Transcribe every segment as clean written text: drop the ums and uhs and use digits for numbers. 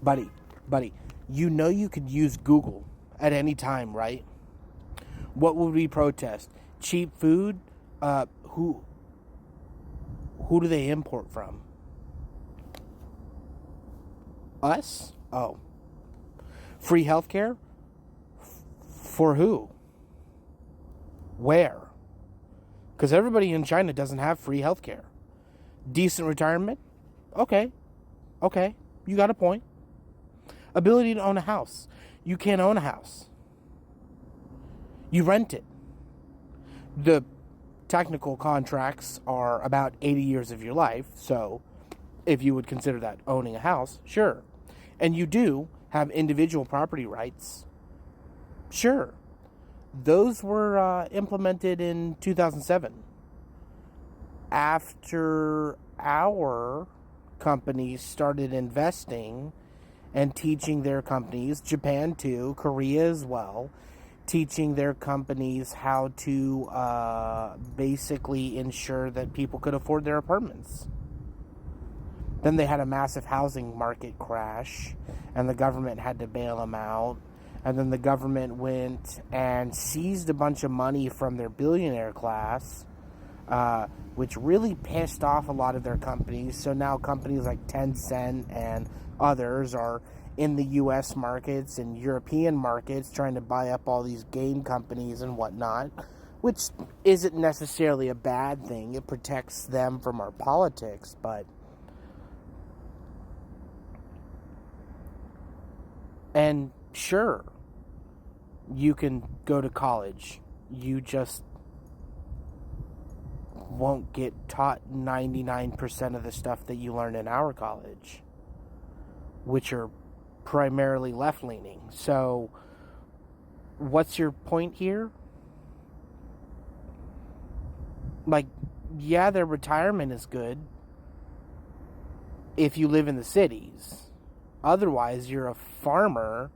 Buddy, you know you could use Google at any time, right? What would we protest? Cheap food? Who do they import from? Us? Oh. Free healthcare? For who? Where? Because everybody in China doesn't have free healthcare. Decent retirement? Okay. You got a point. Ability to own a house. You can't own a house. You rent it. The technical contracts are about 80 years of your life, so if you would consider that owning a house, sure. And you do have individual property rights, sure. Those were implemented in 2007. After our companies started investing and teaching their companies, Japan too, Korea as well, teaching their companies how to basically ensure that people could afford their apartments. Then they had a massive housing market crash, and the government had to bail them out. And then the government went and seized a bunch of money from their billionaire class, which really pissed off a lot of their companies. So now companies like Tencent and others are in the U.S. markets and European markets trying to buy up all these game companies and whatnot, which isn't necessarily a bad thing. It protects them from our politics, but... And sure, you can go to college. You just won't get taught 99% of the stuff that you learn in our college, which are primarily left-leaning. So, what's your point here? Like, yeah, their retirement is good if you live in the cities. Otherwise, you're a farmer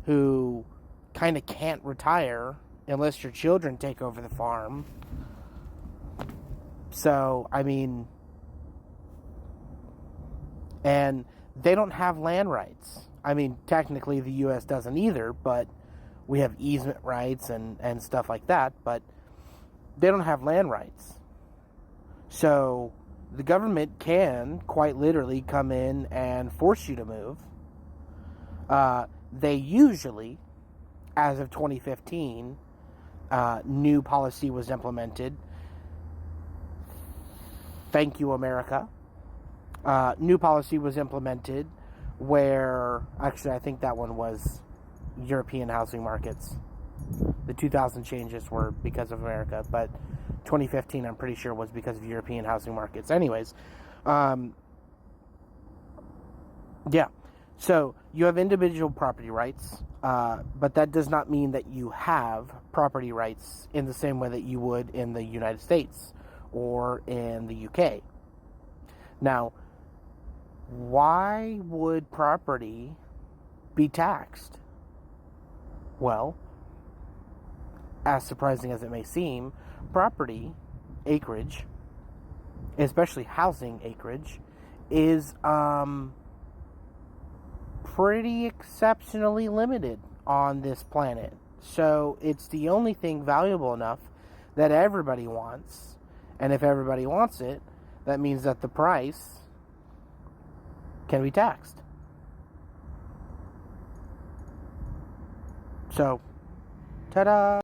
who kind of can't retire unless your children take over the farm. So, I mean, and they don't have land rights. I mean, technically the U.S. doesn't either, but we have easement rights and stuff like that, but they don't have land rights. So, the government can quite literally come in and force you to move. They usually, as of 2015, new policy was implemented. Thank you, America. New policy was implemented where, actually, I think that one was European housing markets. The 2000 changes were because of America, but 2015, I'm pretty sure, was because of European housing markets. Anyways, yeah. So, you have individual property rights, but that does not mean that you have property rights in the same way that you would in the United States or in the UK. Now, why would property be taxed? Well, as surprising as it may seem, property, acreage, especially housing acreage, is pretty exceptionally limited on this planet. So it's the only thing valuable enough that everybody wants. And if everybody wants it, that means that the price can be taxed. So, ta-da!